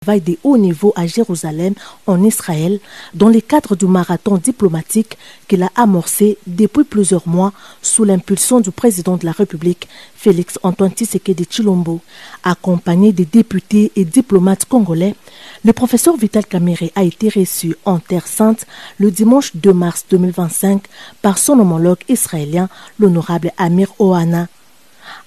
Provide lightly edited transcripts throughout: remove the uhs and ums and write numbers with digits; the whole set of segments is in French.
travail de haut niveau à Jérusalem, en Israël, dans le cadre du marathon diplomatique qu'il a amorcé depuis plusieurs mois sous l'impulsion du président de la République, Félix Antoine Tshisekedi Tshilombo. Accompagné des députés et diplomates congolais, le professeur Vital Kamerhe a été reçu en Terre Sainte le dimanche 2 mars 2025 par son homologue israélien, l'honorable Amir Ohana.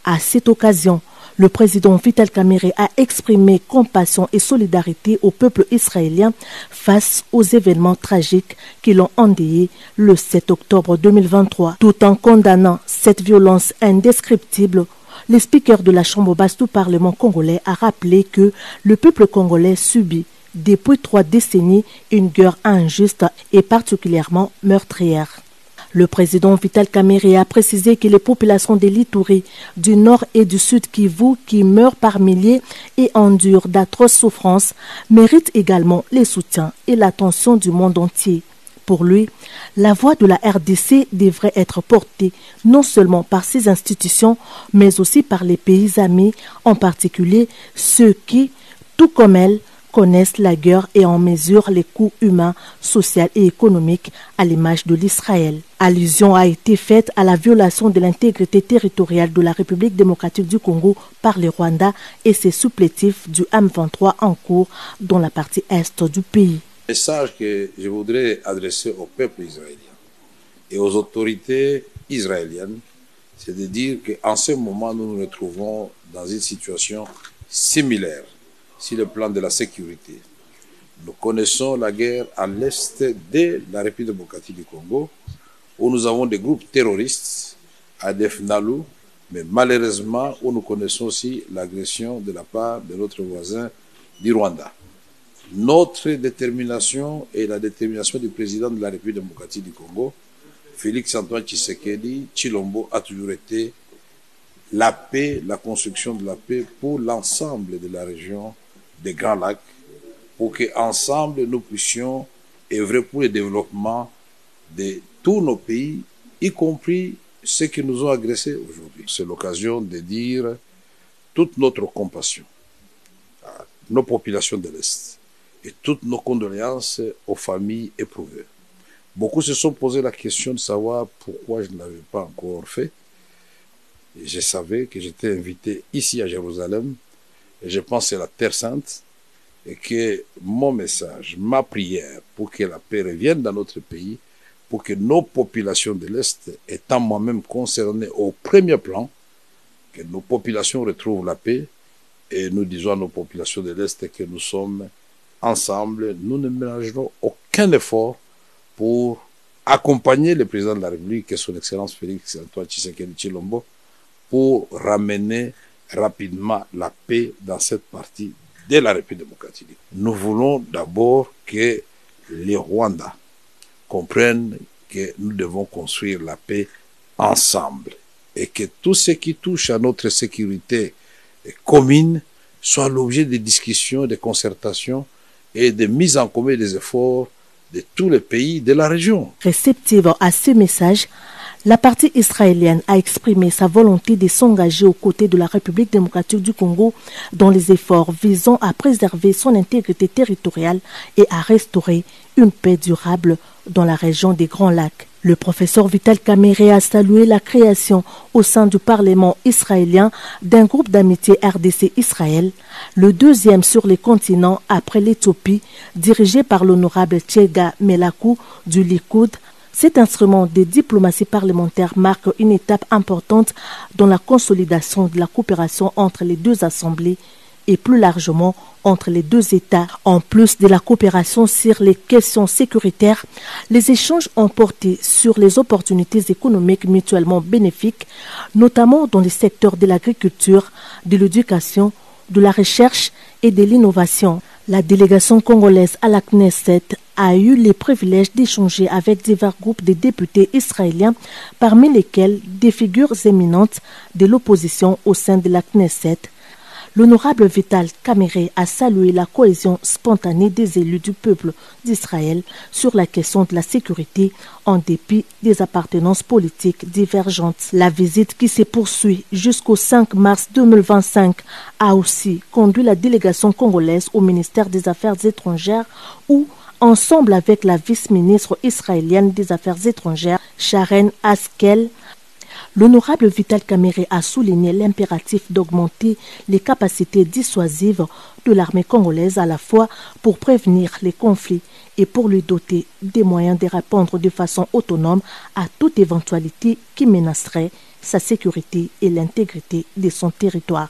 À cette occasion, le président Vital Kamerhe a exprimé compassion et solidarité au peuple israélien face aux événements tragiques qui l'ont endeuillé le 7 octobre 2023. Tout en condamnant cette violence indescriptible, le speaker de la Chambre basse du Parlement congolais a rappelé que le peuple congolais subit depuis 3 décennies une guerre injuste et particulièrement meurtrière. Le président Vital Kamerhe a précisé que les populations de l'Ituri, du Nord et du Sud Kivu, qui meurent par milliers et endurent d'atroces souffrances, méritent également les soutiens et l'attention du monde entier. Pour lui, la voix de la RDC devrait être portée non seulement par ses institutions, mais aussi par les pays amis, en particulier ceux qui, tout comme elle, connaissent la guerre et en mesurent les coûts humains, sociaux et économiques à l'image de l'Israël. Allusion a été faite à la violation de l'intégrité territoriale de la République démocratique du Congo par le Rwanda et ses supplétifs du M23 en cours dans la partie est du pays. Le message que je voudrais adresser au peuple israélien et aux autorités israéliennes, c'est de dire qu'en ce moment, nous nous retrouvons dans une situation similaire sur le plan de la sécurité. Nous connaissons la guerre à l'est de la République démocratique du Congo, où nous avons des groupes terroristes, ADF Nalu, mais malheureusement, où nous connaissons aussi l'agression de la part de notre voisin du Rwanda. Notre détermination et la détermination du président de la République démocratique du Congo, Félix Antoine Tshisekedi Tshilombo, a toujours été la paix, la construction de la paix pour l'ensemble de la région des Grands Lacs, pour qu'ensemble nous puissions œuvrer pour le développement de tous nos pays, y compris ceux qui nous ont agressés aujourd'hui. C'est l'occasion de dire toute notre compassion à nos populations de l'Est et toutes nos condoléances aux familles éprouvées. Beaucoup se sont posé la question de savoir pourquoi je ne l'avais pas encore fait. Et je savais que j'étais invité ici à Jérusalem, et je pense que c'est la Terre Sainte, et que mon message, ma prière pour que la paix revienne dans notre pays, pour que nos populations de l'Est, étant moi-même concernées au premier plan, que nos populations retrouvent la paix, et nous disons à nos populations de l'Est que nous sommes ensemble, nous ne ménagerons aucun effort pour accompagner le président de la République, son Excellence Félix Antoine Tshisekedi Tshilombo, pour ramener rapidement la paix dans cette partie de la République démocratique. Nous voulons d'abord que les Rwandais comprennent que nous devons construire la paix ensemble et que tout ce qui touche à notre sécurité commune soit l'objet de discussions, de concertations et de mise en commun des efforts de tous les pays de la région. Réceptive à ce message, la partie israélienne a exprimé sa volonté de s'engager aux côtés de la République démocratique du Congo dans les efforts visant à préserver son intégrité territoriale et à restaurer une paix durable dans la région des Grands Lacs. Le professeur Vital Kamerhe a salué la création au sein du Parlement israélien d'un groupe d'amitié RDC-Israël, le deuxième sur les continents après l'Éthiopie, dirigé par l'honorable Tchega Melakou du Likoud. Cet instrument de diplomatie parlementaire marque une étape importante dans la consolidation de la coopération entre les deux assemblées et plus largement entre les deux États. En plus de la coopération sur les questions sécuritaires, les échanges ont porté sur les opportunités économiques mutuellement bénéfiques, notamment dans les secteurs de l'agriculture, de l'éducation, de la recherche et de l'innovation. La délégation congolaise à la Knesset a eu le privilège d'échanger avec divers groupes de députés israéliens, parmi lesquels des figures éminentes de l'opposition au sein de la Knesset. L'honorable Vital Kamerhe a salué la cohésion spontanée des élus du peuple d'Israël sur la question de la sécurité en dépit des appartenances politiques divergentes. La visite qui se poursuit jusqu'au 5 mars 2025 a aussi conduit la délégation congolaise au ministère des Affaires étrangères où, ensemble avec la vice-ministre israélienne des Affaires étrangères, Sharon Haskel, l'honorable Vital Kamerhe a souligné l'impératif d'augmenter les capacités dissuasives de l'armée congolaise à la fois pour prévenir les conflits et pour lui doter des moyens de répondre de façon autonome à toute éventualité qui menacerait sa sécurité et l'intégrité de son territoire.